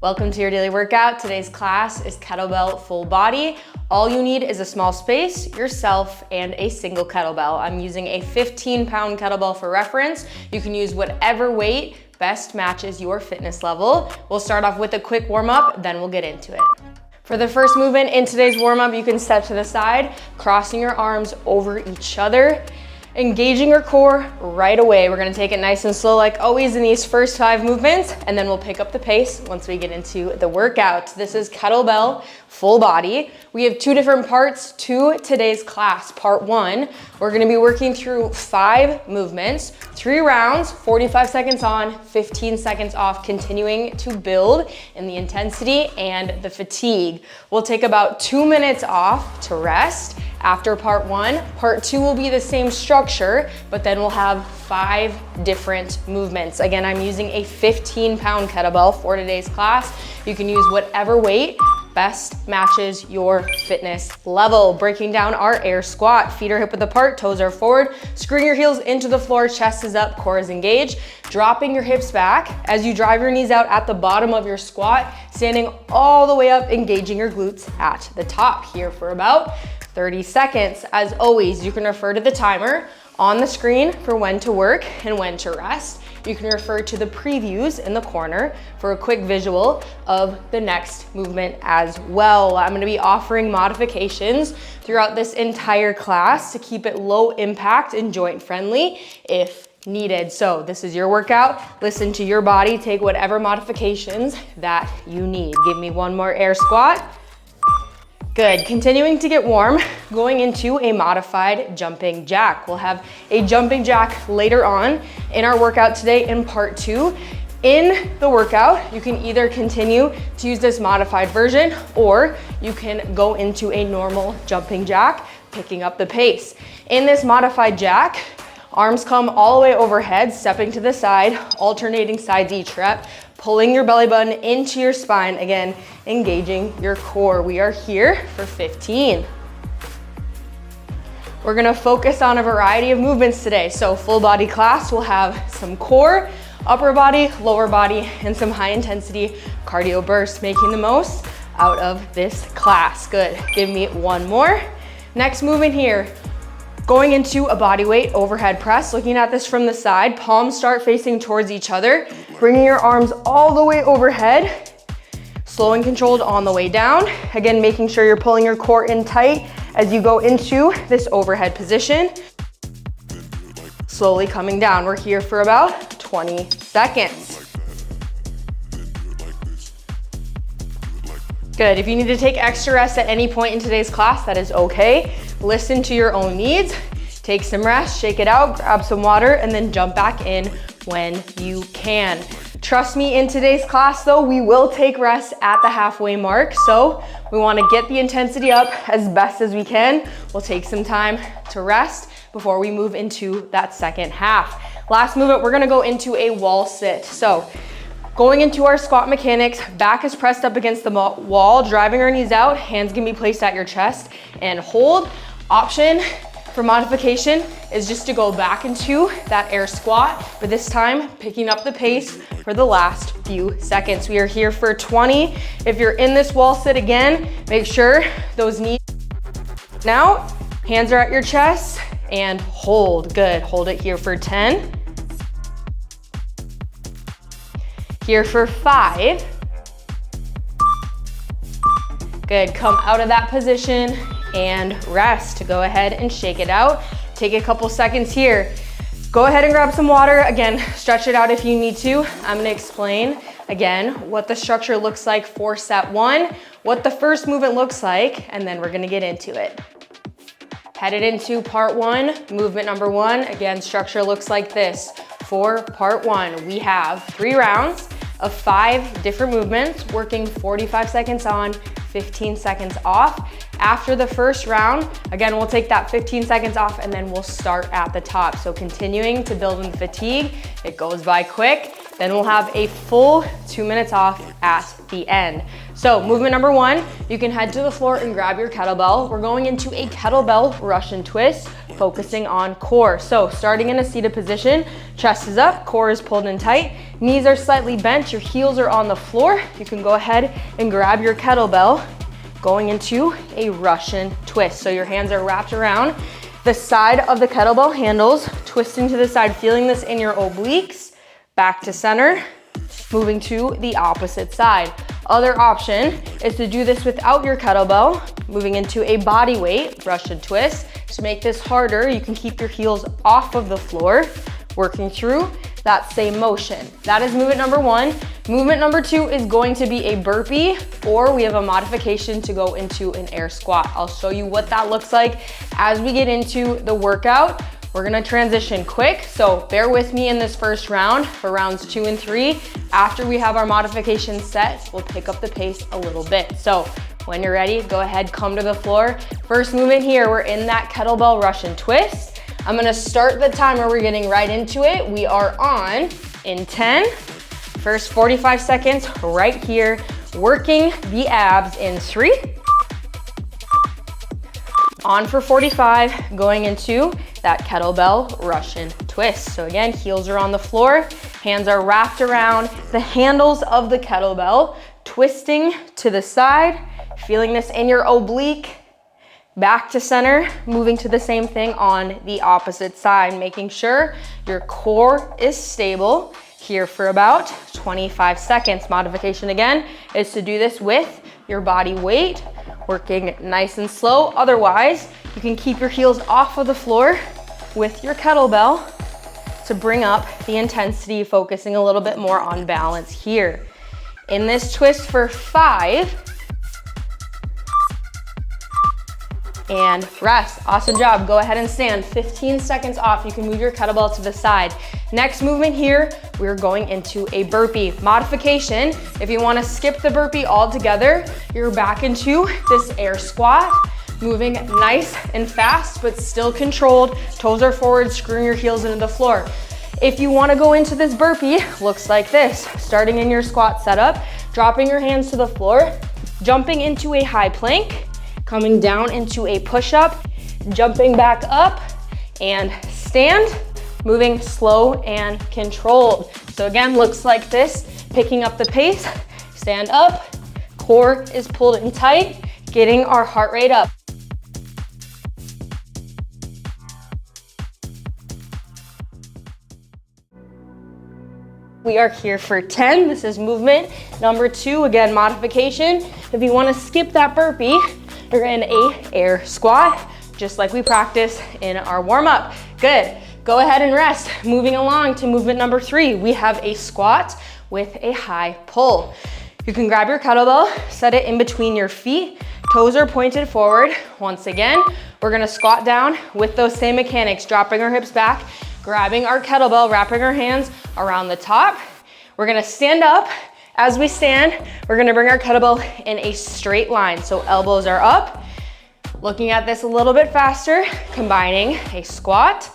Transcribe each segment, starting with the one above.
Welcome to your daily workout. Today's class is kettlebell full body. All you need is a small space, yourself, and a single kettlebell. I'm using a 15-pound kettlebell for reference. You can use whatever weight best matches your fitness level. We'll start off with a quick warm-up, then we'll get into it. For the first movement in today's warm-up, you can step to the side, crossing your arms over each other, engaging your core right away. We're gonna take it nice and slow like always in these first 5 movements, and then we'll pick up the pace once we get into the workout. This is kettlebell full body. We have 2 different parts to today's class. Part 1, we're gonna be working through 5 movements, 3 rounds, 45 seconds on, 15 seconds off, continuing to build in the intensity and the fatigue. We'll take about 2 minutes off to rest. After part 1, part 2 will be the same structure, but then we'll have 5 different movements. Again, I'm using a 15-pound kettlebell for today's class. You can use whatever weight best matches your fitness level. Breaking down our air squat, feet are hip width apart, toes are forward, screwing your heels into the floor, chest is up, core is engaged, dropping your hips back as you drive your knees out at the bottom of your squat, standing all the way up, engaging your glutes at the top. Here for about 30 seconds. As always, you can refer to the timer on the screen for when to work and when to rest. You can refer to the previews in the corner for a quick visual of the next movement as well. I'm gonna be offering modifications throughout this entire class to keep it low impact and joint friendly if needed. So this is your workout. Listen to your body, take whatever modifications that you need. Give me one more air squat. Good, continuing to get warm, going into a modified jumping jack. We'll have a jumping jack later on in our workout today in part 2. In the workout, you can either continue to use this modified version or you can go into a normal jumping jack, picking up the pace. In this modified jack, arms come all the way overhead, stepping to the side, alternating sides each rep, pulling your belly button into your spine, again, engaging your core. We are here for 15. We're gonna focus on a variety of movements today. So full body class, we'll have some core, upper body, lower body, and some high intensity cardio bursts, making the most out of this class. Good, give me one more. Next movement here, going into a body weight overhead press, looking at this from the side, palms start facing towards each other, bringing your arms all the way overhead, slow and controlled on the way down. Again, making sure you're pulling your core in tight as you go into this overhead position. Slowly coming down. We're here for about 20 seconds. Good, if you need to take extra rest at any point in today's class, that is okay. Listen to your own needs, take some rest, shake it out, grab some water, and then jump back in when you can. Trust me, in today's class though, we will take rest at the halfway mark. So we wanna get the intensity up as best as we can. We'll take some time to rest before we move into that second half. Last movement, we're gonna go into a wall sit. So going into our squat mechanics, back is pressed up against the wall, driving our knees out, hands can be placed at your chest and hold. Option for modification is just to go back into that air squat, but this time picking up the pace for the last few seconds. We are here for 20. If you're in this wall sit again, make sure those knees now, hands are at your chest and hold. Good, hold it here for 10. Here for 5. Good, come out of that position and rest. Go ahead and shake it out. Take a couple seconds here. Go ahead and grab some water. Again, stretch it out if you need to. I'm gonna explain again what the structure looks like for set 1, what the first movement looks like, and then we're gonna get into it. Headed into part 1, movement number 1. Again, structure looks like this. For part 1, we have 3 rounds of 5 different movements, working 45 seconds on, 15 seconds off. After the first round, again, we'll take that 15 seconds off and then we'll start at the top. So continuing to build in the fatigue, it goes by quick. Then we'll have a full 2 minutes off at the end. So movement number 1, you can head to the floor and grab your kettlebell. We're going into a kettlebell Russian twist, focusing on core. So starting in a seated position, chest is up, core is pulled in tight, Knees are slightly bent, your heels are on the floor. You can go ahead and grab your kettlebell, going into a Russian twist. So your hands are wrapped around the side of the kettlebell handles, twisting to the side, feeling this in your obliques, back to center, moving to the opposite side. Other option is to do this without your kettlebell, moving into a body weight Russian twist. To make this harder, you can keep your heels off of the floor, working through that same motion. That is movement number one. Movement number two is going to be a burpee, or we have a modification to go into an air squat. I'll show you what that looks like as we get into the workout. We're gonna transition quick, so bear with me in this first round for rounds 2 and 3. After we have our modifications set, we'll pick up the pace a little bit. So when you're ready, go ahead, come to the floor. First movement here, we're in that kettlebell Russian twist. I'm gonna start the timer, we're getting right into it. We are on in 10. First 45 seconds right here, working the abs in 3. On for 45, going into that kettlebell Russian twist. So again, heels are on the floor, hands are wrapped around the handles of the kettlebell, twisting to the side, feeling this in your oblique, back to center, moving to the same thing on the opposite side, making sure your core is stable here for about 25 seconds. Modification again is to do this with your body weight, working nice and slow. Otherwise, you can keep your heels off of the floor with your kettlebell to bring up the intensity, focusing a little bit more on balance here. In this twist for 5, and rest. Awesome job. Go ahead and stand. 15 seconds off. You can move your kettlebell to the side. Next movement here, we're going into a burpee. Modification, if you want to skip the burpee altogether, you're back into this air squat, moving nice and fast, but still controlled. Toes are forward, screwing your heels into the floor. If you want to go into this burpee, looks like this. Starting in your squat setup, dropping your hands to the floor, jumping into a high plank, coming down into a push-up, jumping back up and stand, moving slow and controlled. So again, looks like this, picking up the pace, stand up, core is pulled in tight, getting our heart rate up. We are here for 10. This is movement number 2. Again, modification. If you want to skip that burpee, you're in a air squat, just like we practice in our warm-up. Good. Go ahead and rest. Moving along to movement number 3, we have a squat with a high pull. You can grab your kettlebell, set it in between your feet, toes are pointed forward. Once again, we're gonna squat down with those same mechanics, dropping our hips back, grabbing our kettlebell, wrapping our hands around the top. We're gonna stand up. As we stand, we're gonna bring our kettlebell in a straight line. So elbows are up. Looking at this a little bit faster, combining a squat,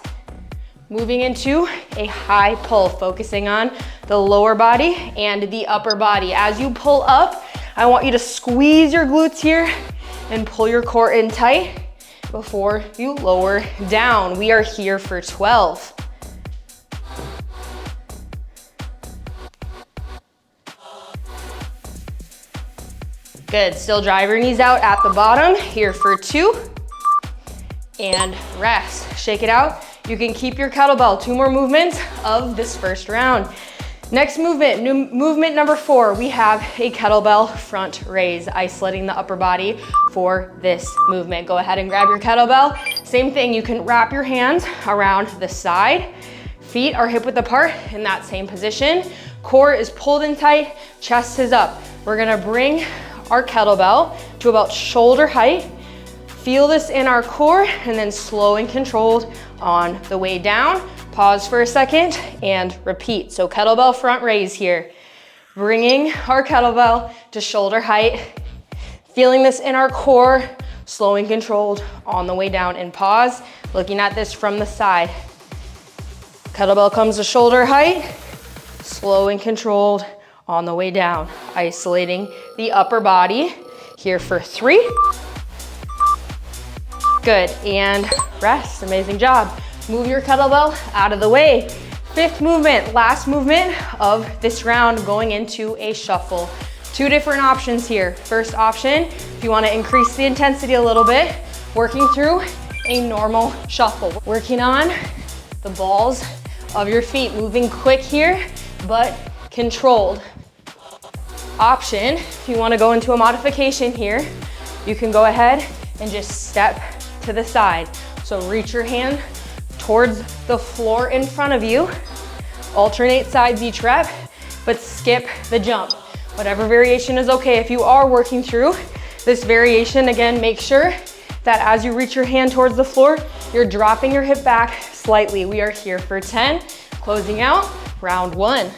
moving into a high pull, focusing on the lower body and the upper body. As you pull up, I want you to squeeze your glutes here and pull your core in tight before you lower down. We are here for 12. Good, still drive your knees out at the bottom, here for 2, and rest. Shake it out. You can keep your kettlebell. 2 more movements of this first round. Next movement, movement number 4, we have a kettlebell front raise, isolating the upper body for this movement. Go ahead and grab your kettlebell. Same thing, you can wrap your hands around the side. Feet are hip width apart in that same position. Core is pulled in tight, chest is up. We're gonna bring our kettlebell to about shoulder height. Feel this in our core, and then slow and controlled on the way down. Pause for a second and repeat. So kettlebell front raise here. Bringing our kettlebell to shoulder height. Feeling this in our core, slow and controlled on the way down, and pause. Looking at this from the side. Kettlebell comes to shoulder height, slow and controlled on the way down, isolating the upper body, here for 3. Good, and rest, amazing job. Move your kettlebell out of the way. Fifth movement, last movement of this round, going into a shuffle. Two different options here. First option, if you wanna increase the intensity a little bit, working through a normal shuffle. Working on the balls of your feet, moving quick here, but controlled. Option, if you wanna go into a modification here, you can go ahead and just step to the side. So reach your hand towards the floor in front of you. Alternate sides each rep, but skip the jump. Whatever variation is okay. If you are working through this variation, again, make sure that as you reach your hand towards the floor, you're dropping your hip back slightly. We are here for 10, closing out round 1.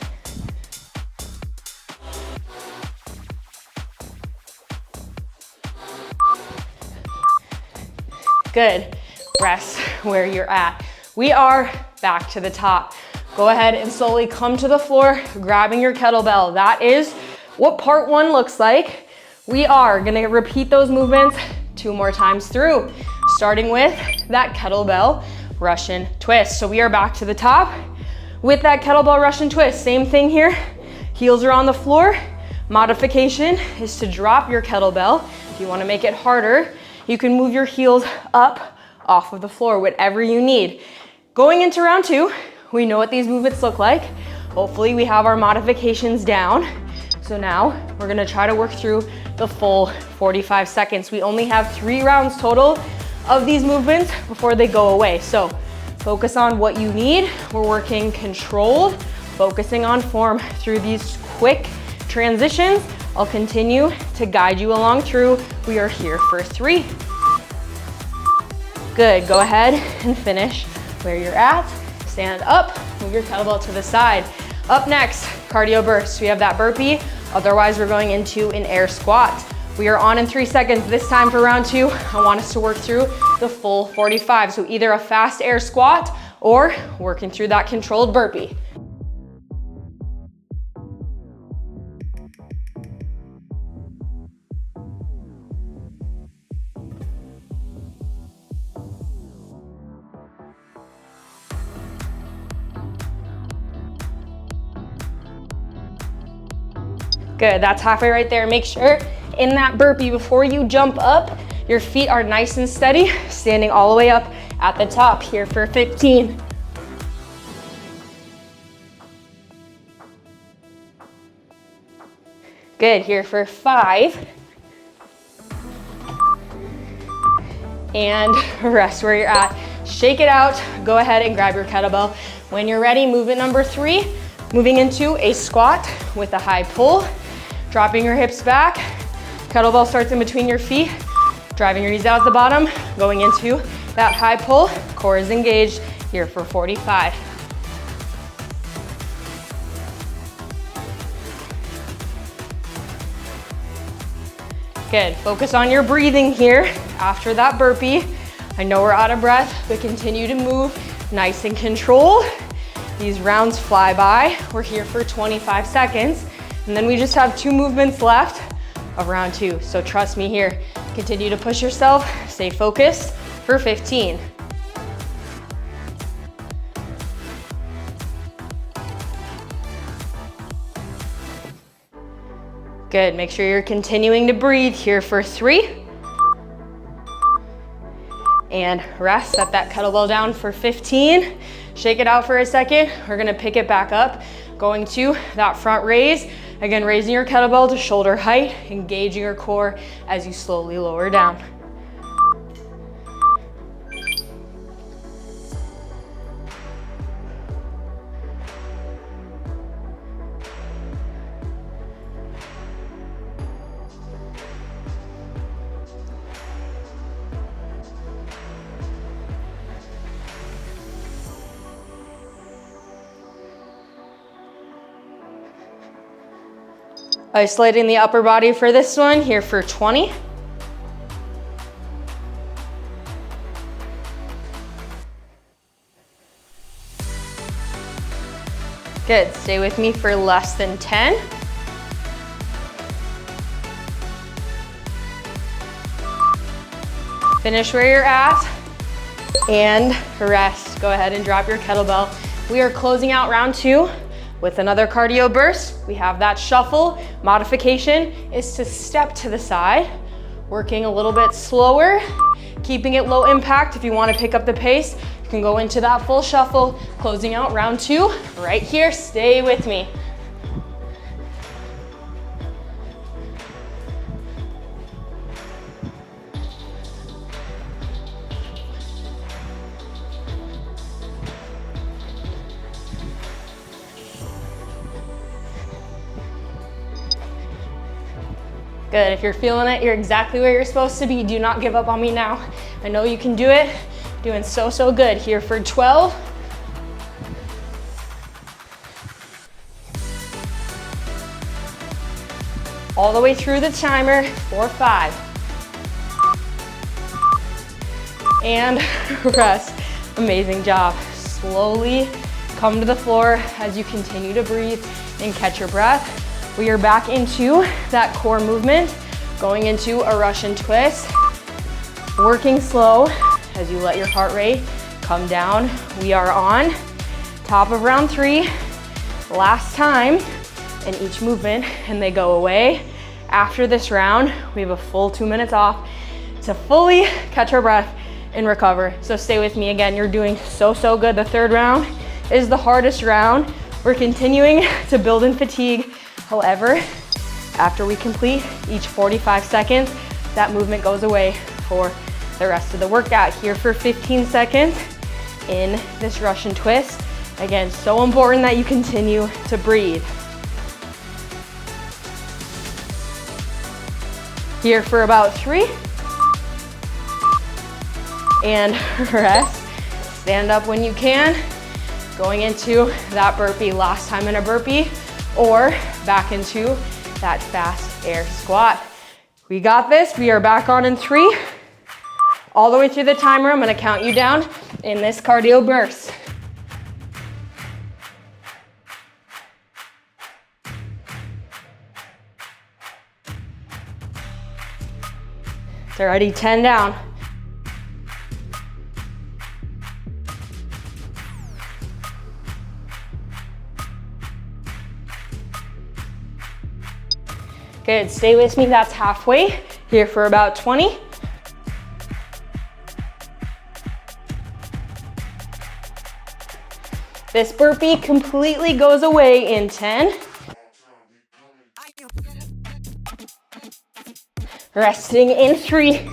Good. Rest where you're at. We are back to the top. Go ahead and slowly come to the floor, grabbing your kettlebell. That is what part 1 looks like. We are gonna repeat those movements 2 more times through, starting with that kettlebell Russian twist. So we are back to the top with that kettlebell Russian twist. Same thing here. Heels are on the floor. Modification is to drop your kettlebell. If you wanna make it harder, you can move your heels up off of the floor, whatever you need. Going into round 2, we know what these movements look like. Hopefully we have our modifications down. So now we're gonna try to work through the full 45 seconds. We only have 3 rounds total of these movements before they go away. So focus on what you need. We're working controlled, focusing on form through these quick transitions. I'll continue to guide you along through. We are here for 3. Good, go ahead and finish where you're at. Stand up, move your kettlebell to the side. Up next, cardio burst. We have that burpee, otherwise we're going into an air squat. We are on in 3 seconds. This time for round 2, I want us to work through the full 45. So either a fast air squat or working through that controlled burpee. Good, that's halfway right there. Make sure in that burpee, before you jump up, your feet are nice and steady, standing all the way up at the top. Here for 15. Good, here for 5. And rest where you're at. Shake it out, go ahead and grab your kettlebell. When you're ready, movement number 3, moving into a squat with a high pull. Dropping your hips back, kettlebell starts in between your feet, driving your knees out at the bottom, going into that high pull, core is engaged, here for 45. Good, focus on your breathing here after that burpee. I know we're out of breath, but continue to move nice and controlled. These rounds fly by. We're here for 25 seconds. And then we just have 2 movements left of round 2. So trust me here, continue to push yourself, stay focused for 15. Good, make sure you're continuing to breathe here for 3. And rest, set that kettlebell down for 15. Shake it out for a second. We're gonna pick it back up, going to that front raise. Again, raising your kettlebell to shoulder height, engaging your core as you slowly lower down. Isolating the upper body for this one, here for 20. Good, stay with me for less than 10. Finish where you're at and rest. Go ahead and drop your kettlebell We are closing out round 2 with another cardio burst. We have that shuffle. Modification is to step to the side, working a little bit slower, keeping it low impact. If you want to pick up the pace, you can go into that full shuffle, closing out round 2 right here. Stay with me. Good, if you're feeling it, you're exactly where you're supposed to be. Do not give up on me now. I know you can do it. Doing so, so good. Here for 12. All the way through the timer for 5. And rest. Amazing job. Slowly come to the floor as you continue to breathe and catch your breath. We are back into that core movement, going into a Russian twist. Working slow as you let your heart rate come down. We are on top of round 3, last time in each movement, and they go away. After this round, we have a full 2 minutes off to fully catch our breath and recover. So stay with me again. You're doing so, so good. The 3rd round is the hardest round. We're continuing to build in fatigue. However, after we complete each 45 seconds, that movement goes away for the rest of the workout. Here for 15 seconds in this Russian twist. Again, so important that you continue to breathe. Here for about 3. And rest. Stand up when you can. Going into that burpee, last time in a burpee, or back into that fast air squat. We got this. We are back on in 3. All the way through the timer, I'm gonna count you down in this cardio burst. It's already 10 down. Good, stay with me, that's halfway. Here for about 20. This burpee completely goes away in 10. Resting in 3.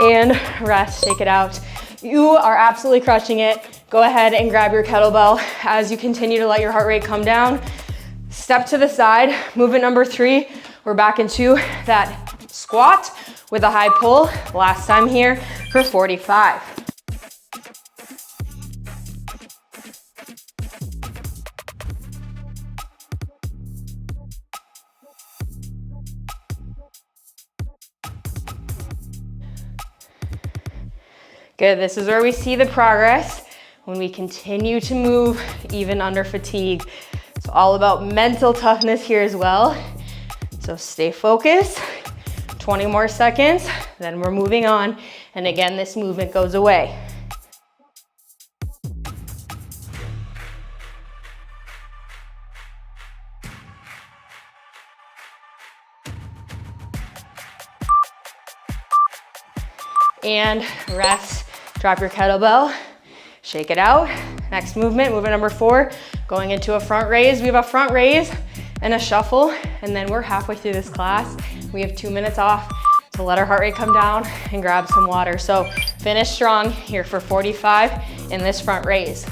And rest, take it out. You are absolutely crushing it. Go ahead and grab your kettlebell as you continue to let your heart rate come down. Step to the side, movement number 3. We're back into that squat with a high pull. Last time here for 45. Good, this is where we see the progress when we continue to move even under fatigue. It's all about mental toughness here as well. So stay focused, 20 more seconds, then we're moving on. And again, this movement goes away. And rest, drop your kettlebell, shake it out. Next movement, movement number 4, going into a front raise. We have a front raise and a shuffle, and then we're halfway through this class. We have 2 minutes off to let our heart rate come down and grab some water. So finish strong here for 45 in this front raise.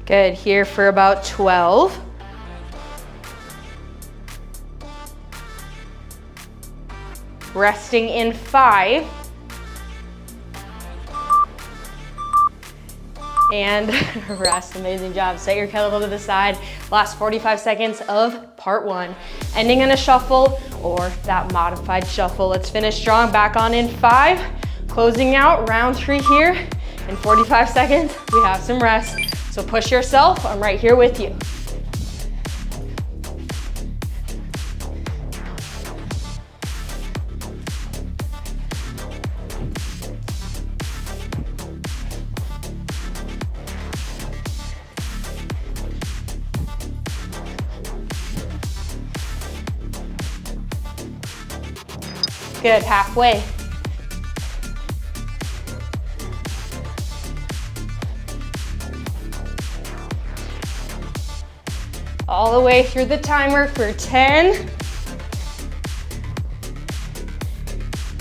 Good, here for about 12. Resting in 5. and rest. Amazing job. Set your kettlebell to the side. Last 45 seconds of part 1. Ending in a shuffle or that modified shuffle. Let's finish strong. Back on in 5. Closing out round 3 here. In 45 seconds, we have some rest. So push yourself. I'm right here with you. Good, halfway. All the way through the timer for 10.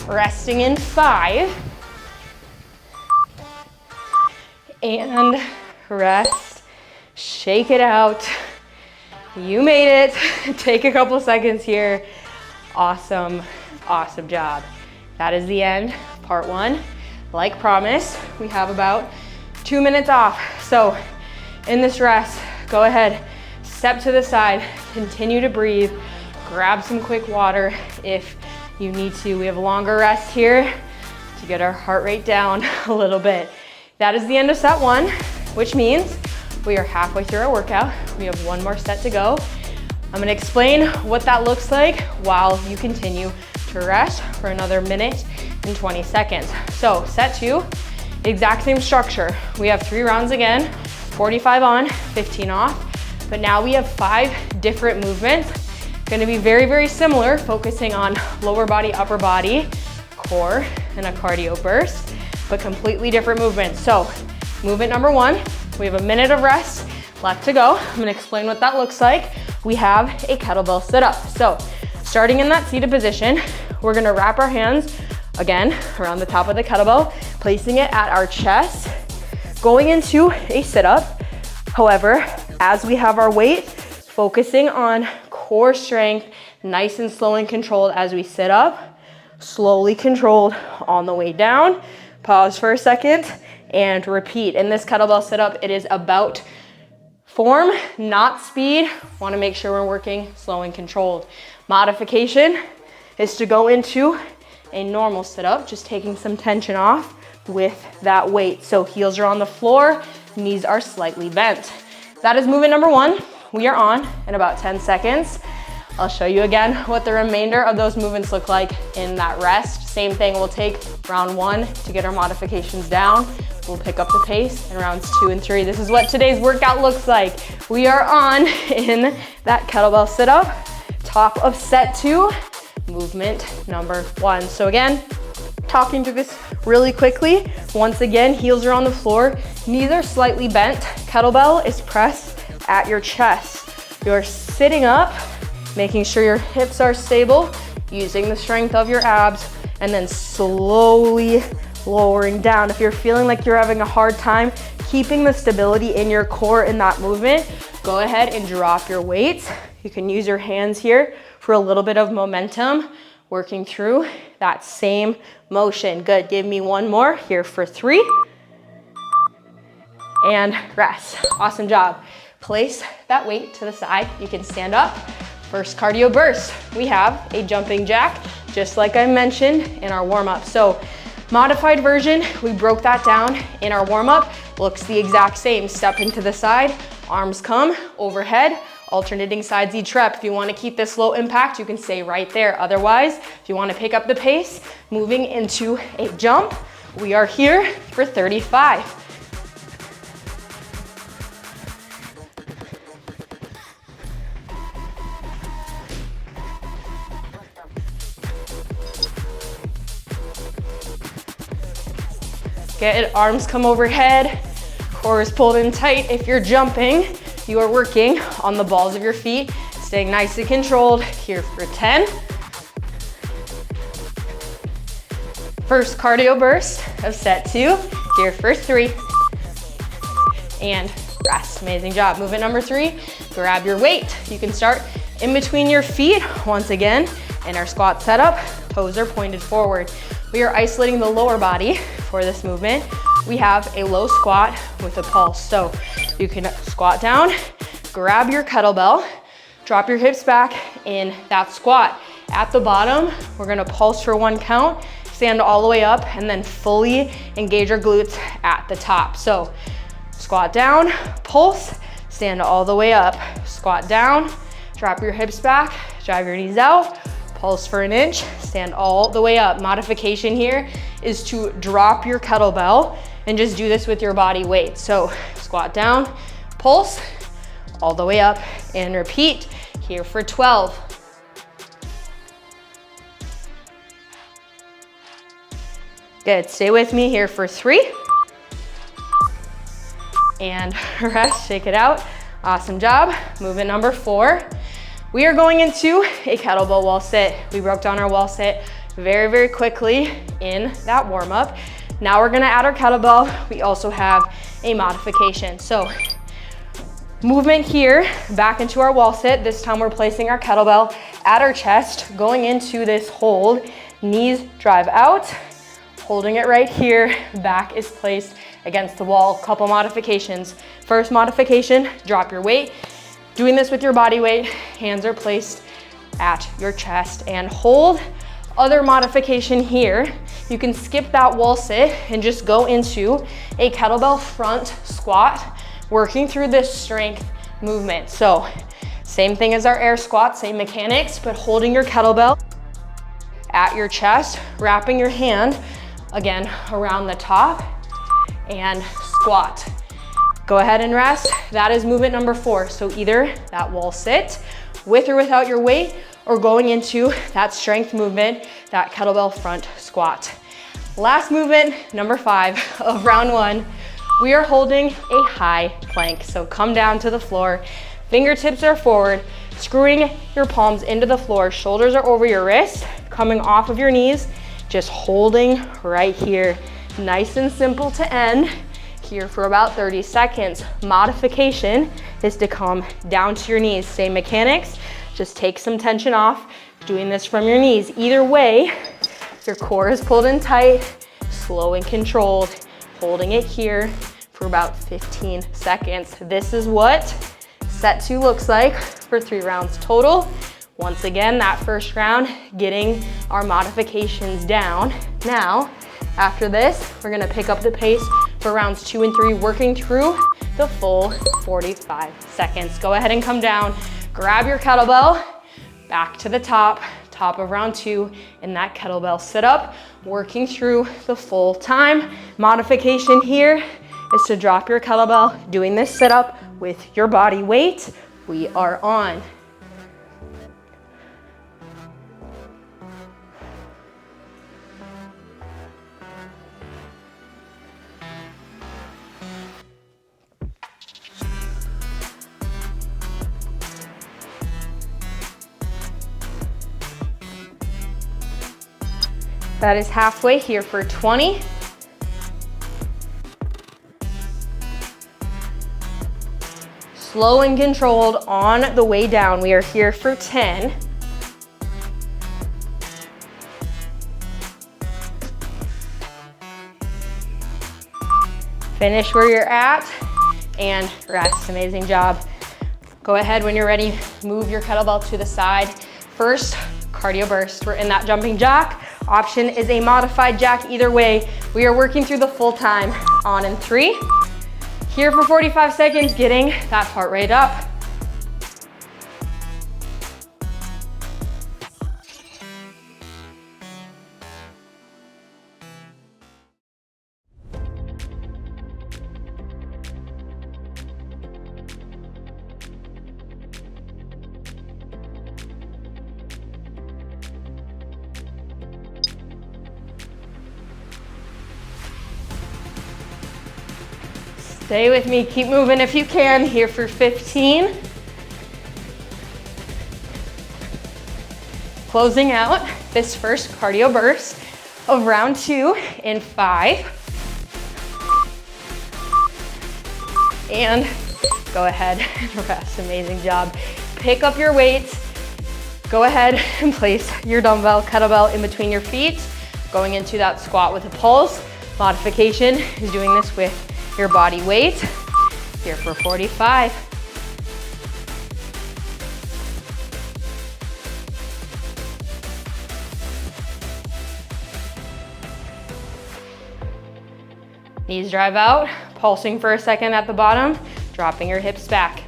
Resting in 5. And rest. Shake it out. You made it. Take a couple seconds here. Awesome. Awesome job. That is the end, part 1. Like promised, we have about 2 minutes off. So in this rest, go ahead, step to the side, continue to breathe, grab some quick water if you need to. We have a longer rest here to get our heart rate down a little bit. That is the end of set 1, which means we are halfway through our workout. We have 1 more set to go. I'm gonna explain what that looks like while you continue to rest for another minute and 20 seconds. So set 2, exact same structure. We have 3 rounds again, 45 on, 15 off, but now we have 5 different movements. Gonna be very, very similar, focusing on lower body, upper body, core, and a cardio burst, but completely different movements. So movement number 1, we have a minute of rest left to go. I'm gonna explain what that looks like. We have a kettlebell sit-up. So starting in that seated position, we're gonna wrap our hands, again, around the top of the kettlebell, placing it at our chest, going into a sit-up. However, as we have our weight, focusing on core strength, nice and slow and controlled as we sit up, slowly controlled on the way down. Pause for a second and repeat. In this kettlebell sit-up, it is about form, not speed. Want to make sure we're working slow and controlled. Modification is to go into a normal sit-up, just taking some tension off with that weight. So heels are on the floor, knees are slightly bent. That is movement number 1. We are on in about 10 seconds. I'll show you again what the remainder of those movements look like in that rest. Same thing, we'll take round 1 to get our modifications down. We'll pick up the pace in rounds 2 and 3. This is what today's workout looks like. We are on in that kettlebell sit-up, top of set 2, movement number 1. So again, talking through this really quickly. Once again, heels are on the floor, knees are slightly bent. Kettlebell is pressed at your chest. You're sitting up, making sure your hips are stable, using the strength of your abs, and then slowly lowering down. If you're feeling like you're having a hard time keeping the stability in your core in that movement, go ahead and drop your weights. You can use your hands here for a little bit of momentum, working through that same motion. Good, give me 1 more here for 3. And rest. Awesome job. Place that weight to the side. You can stand up. First cardio burst. We have a jumping jack, just like I mentioned in our warm-up. So modified version, we broke that down in our warm-up. Looks the exact same. Stepping to the side, arms come overhead, alternating sides each rep. If you want to keep this low impact, you can stay right there. Otherwise, if you want to pick up the pace, moving into a jump, we are here for 35. Get it, arms come overhead, core is pulled in tight. If you're jumping, you are working on the balls of your feet, staying nice and controlled. Here for 10. First cardio burst of set 2, here for 3. And rest, amazing job. Movement number 3, grab your weight. You can start in between your feet. Once again, in our squat setup, toes are pointed forward. We are isolating the lower body for this movement. we have a low squat with a pulse. So you can squat down, grab your kettlebell, drop your hips back in that squat. At the bottom, we're gonna pulse for 1 count, stand all the way up, and then fully engage our glutes at the top. So squat down, pulse, stand all the way up, squat down, drop your hips back, drive your knees out, pulse for an inch, stand all the way up. Modification here is to drop your kettlebell and just do this with your body weight. So squat down, pulse, all the way up, and repeat here for 12. Good, stay with me here for 3. And rest, shake it out. Awesome job. Movement number 4. We are going into a kettlebell wall sit. We broke down our wall sit very, very quickly in that warm up. Now we're gonna add our kettlebell. We also have a modification. So movement here, back into our wall sit. This time we're placing our kettlebell at our chest, going into this hold. Knees drive out, holding it right here. Back is placed against the wall. Couple modifications. First modification, drop your weight. Doing this with your body weight, hands are placed at your chest and hold. Other modification here, you can skip that wall sit and just go into a kettlebell front squat, working through this strength movement. So same thing as our air squat, same mechanics, but holding your kettlebell at your chest, wrapping your hand again around the top and squat. Go ahead and rest. That is movement number 4. So either that wall sit with or without your weight, or going into that strength movement, that kettlebell front squat. Last movement, number 5 of round 1, we are holding a high plank. So come down to the floor, fingertips are forward, screwing your palms into the floor, shoulders are over your wrists, coming off of your knees, just holding right here. Nice and simple to end. Here for about 30 seconds. Modification is to come down to your knees. Same mechanics, just take some tension off, doing this from your knees. Either way, your core is pulled in tight, slow and controlled, holding it here for about 15 seconds. This is what set 2 looks like for 3 rounds total. Once again, that first round, getting our modifications down. Now, after this, we're gonna pick up the pace for rounds 2 and 3, working through the full 45 seconds. Go ahead and come down, grab your kettlebell, back to the top of round 2 in that kettlebell sit up, working through the full time. Modification here is to drop your kettlebell, doing this sit up with your body weight. We are on. That is halfway here for 20. Slow and controlled on the way down. We are here for 10. Finish where you're at and rest. Amazing job. Go ahead when you're ready, move your kettlebell to the side. First, cardio burst. We're in that jumping jack. Option is a modified jack. Either way, we are working through the full time. On in 3. Here for 45 seconds, getting that heart rate up. Stay with me, keep moving if you can. Here for 15. Closing out this first cardio burst of round 2 in 5. And go ahead and rest. Amazing job. Pick up your weights. Go ahead and place your dumbbell, kettlebell in between your feet. Going into that squat with a pulse. modification is doing this with your body weight. Here for 45. Knees drive out, pulsing for a second at the bottom, dropping your hips back.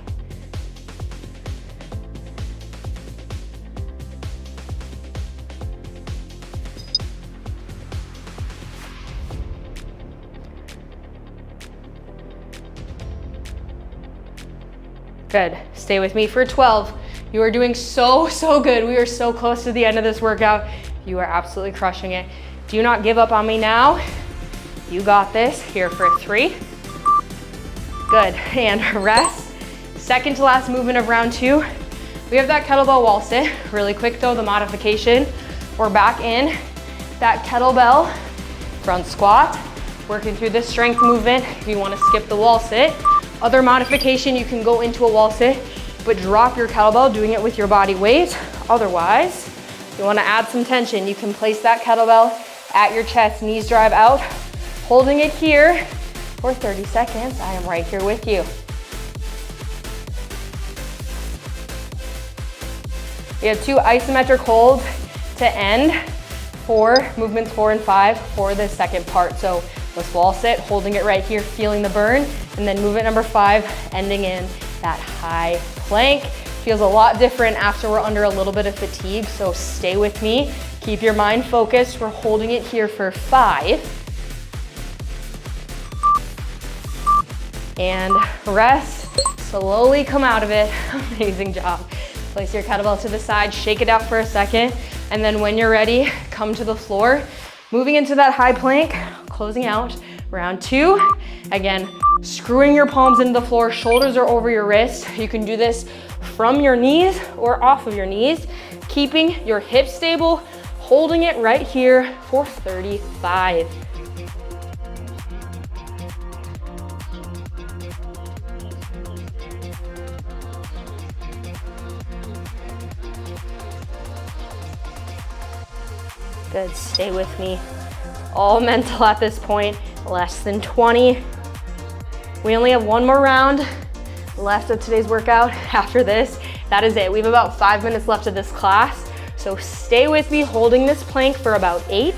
Good, stay with me for 12. You are doing so good. We are so close to the end of this workout. You are absolutely crushing it. Do not give up on me now. You got this. Here for 3. Good, and rest. Second to last movement of round 2. We have that kettlebell wall sit. Really quick though, the modification. We're back in that kettlebell front squat. Working through this strength movement if you want to skip the wall sit. Other modification, you can go into a wall sit, but drop your kettlebell, doing it with your body weight. Otherwise, if you want to add some tension, you can place that kettlebell at your chest, knees drive out, holding it here for 30 seconds. I am right here with you. We have 2 isometric holds to end for movements 4 and 5 for the second part. So let's wall sit, holding it right here, feeling the burn, and then movement number 5, ending in that high plank. Feels a lot different after we're under a little bit of fatigue, so stay with me. Keep your mind focused. We're holding it here for 5. And rest, slowly come out of it. Amazing job. Place your kettlebell to the side, shake it out for a second, and then when you're ready, come to the floor. Moving into that high plank, closing out round 2. Again, screwing your palms into the floor, shoulders are over your wrists. You can do this from your knees or off of your knees, keeping your hips stable, holding it right here for 35. Good, stay with me. All mental at this point, less than 20. We only have 1 more round left of today's workout. After this, that is it. We have about 5 minutes left of this class. So stay with me, holding this plank for about 8.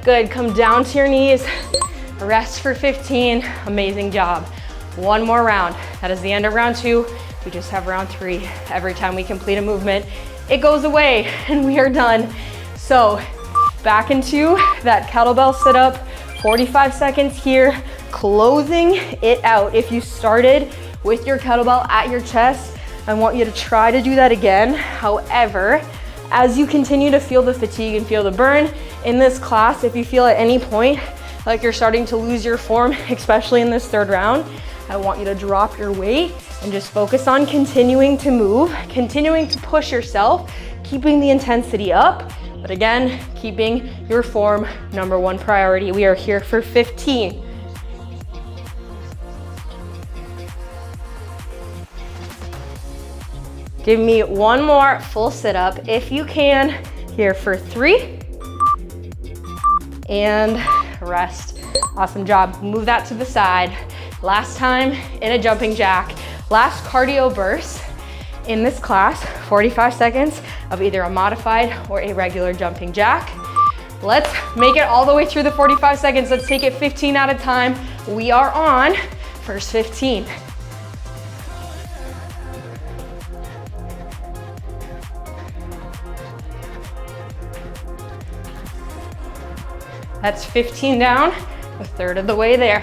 Good, come down to your knees. Rest for 15, amazing job. 1 more round. That is the end of round 2. We just have round 3. Every time we complete a movement, it goes away and we are done. So back into that kettlebell sit up, 45 seconds here, closing it out. If you started with your kettlebell at your chest, I want you to try to do that again. However, as you continue to feel the fatigue and feel the burn in this class, if you feel at any point like you're starting to lose your form, especially in this 3rd round, I want you to drop your weight and just focus on continuing to move, continuing to push yourself, keeping the intensity up, but again, keeping your form number 1 priority. We are here for 15. Give me 1 more full sit up if you can. Here for 3. And rest. Awesome job. Move that to the side. Last time in a jumping jack. Last cardio burst in this class, 45 seconds of either a modified or a regular jumping jack. Let's make it all the way through the 45 seconds. Let's take it 15 at a time. We are on first 15. That's 15 down, a 1/3 of the way there.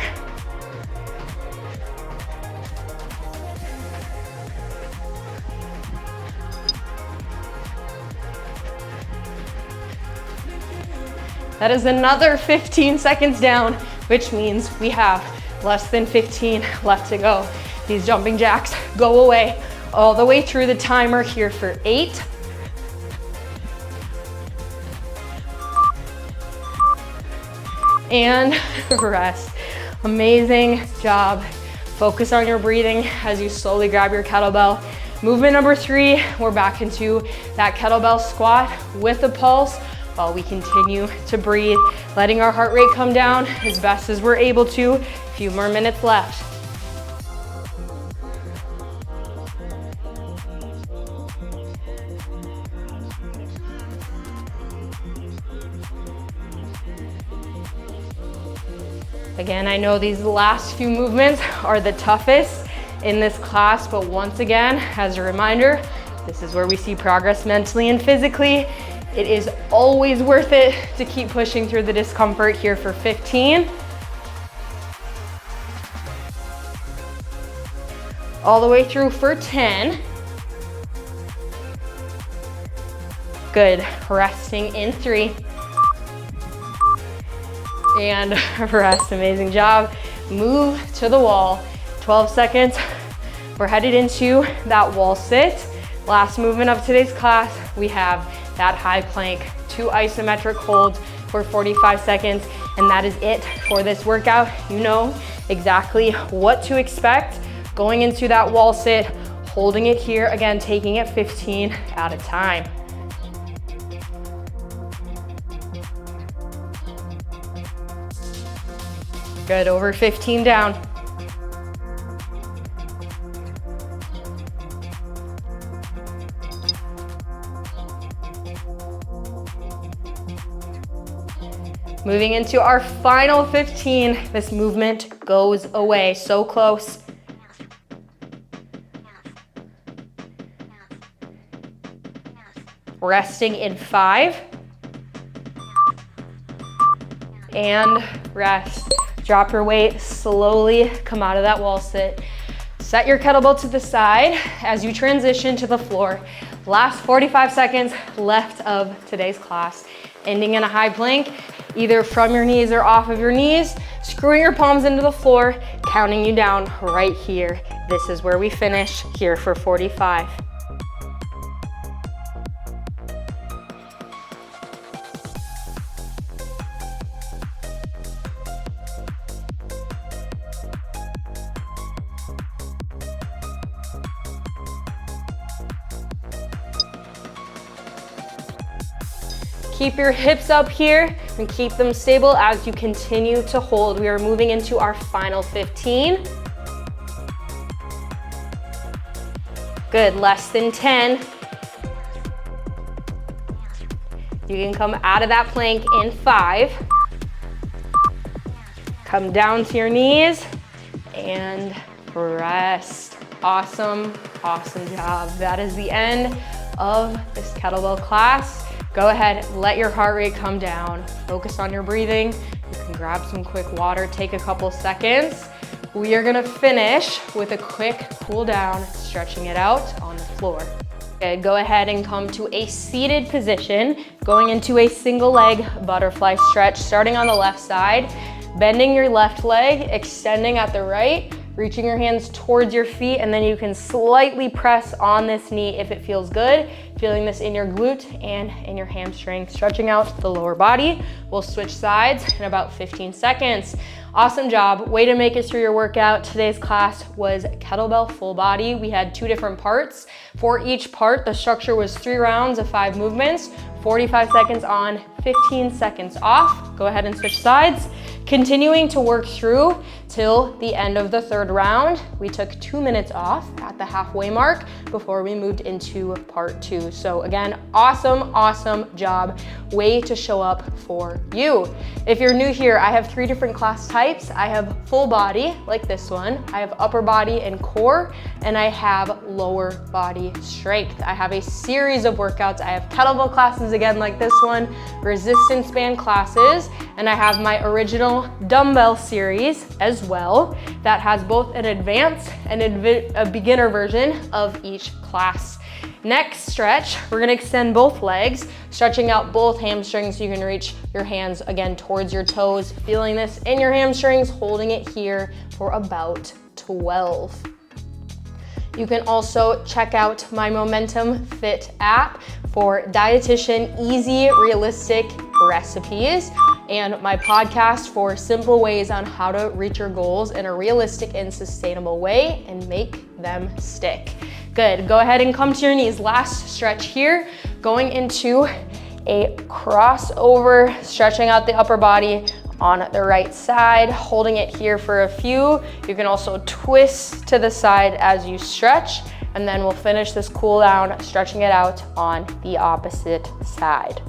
That is another 15 seconds down, which means we have less than 15 left to go. These jumping jacks go away all the way through the timer here for 8. And rest. Amazing job. Focus on your breathing as you slowly grab your kettlebell. Movement number 3, we're back into that kettlebell squat with a pulse while we continue to breathe, letting our heart rate come down as best as we're able to. A few more minutes left. Again, I know these last few movements are the toughest in this class, but once again, as a reminder, this is where we see progress mentally and physically. It is always worth it to keep pushing through the discomfort here for 15. All the way through for 10. Good, resting in 3. And rest, amazing job. Move to the wall, 12 seconds. We're headed into that wall sit. Last movement of today's class, we have that high plank, 2 isometric holds for 45 seconds, and that is it for this workout. You know exactly what to expect going into that wall sit, holding it here, again, taking it 15 at a time. Good, over 15 down. Moving into our final 15, this movement goes away, so close. Resting in 5. And rest. Drop your weight, slowly come out of that wall sit. Set your kettlebell to the side as you transition to the floor. Last 45 seconds left of today's class. Ending in a high plank, either from your knees or off of your knees, screwing your palms into the floor, counting you down right here. This is where we finish here for 45. Keep your hips up here and keep them stable as you continue to hold. We are moving into our final 15. Good, less than 10. You can come out of that plank in 5. Come down to your knees and rest. Awesome, awesome job. That is the end of this kettlebell class. Go ahead, let your heart rate come down. Focus on your breathing. You can grab some quick water, take a couple seconds. We are gonna finish with a quick cool down, stretching it out on the floor. Okay, go ahead and come to a seated position, going into a single leg butterfly stretch, starting on the left side, bending your left leg, extending at the right, reaching your hands towards your feet, and then you can slightly press on this knee if it feels good. Feeling this in your glute and in your hamstring, stretching out the lower body. We'll switch sides in about 15 seconds. Awesome job, way to make it through your workout. Today's class was kettlebell full body. We had 2 different parts. For each part, the structure was 3 rounds of 5 movements, 45 seconds on, 15 seconds off. Go ahead and switch sides. Continuing to work through till the end of the 3rd round. We took 2 minutes off at the halfway mark before we moved into part 2. So again, awesome, awesome job. Way to show up for you. If you're new here, I have 3 different class types. I have full body, like this one. I have upper body and core, and I have lower body strength. I have a series of workouts. I have kettlebell classes again, like this one, resistance band classes, and I have my original dumbbell series as well that has both an advanced and a beginner version of each class. Next stretch, we're gonna extend both legs, stretching out both hamstrings so you can reach your hands again towards your toes, feeling this in your hamstrings, holding it here for about 12. You can also check out my Momentum Fit app for dietitian easy, realistic recipes, and my podcast for simple ways on how to reach your goals in a realistic and sustainable way and make them stick. Good, go ahead and come to your knees. Last stretch here, going into a crossover, stretching out the upper body on the right side, holding it here for a few. You can also twist to the side as you stretch, and then we'll finish this cool down, stretching it out on the opposite side.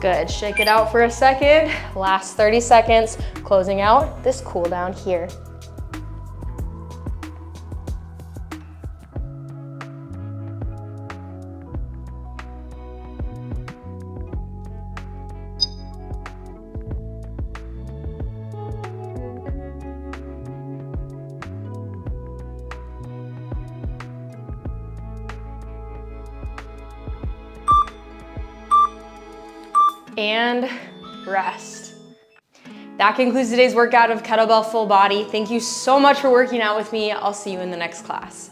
Good, shake it out for a second. Last 30 seconds, closing out this cool down here. And rest. That concludes today's workout of kettlebell full body. Thank you so much for working out with me. I'll see you in the next class.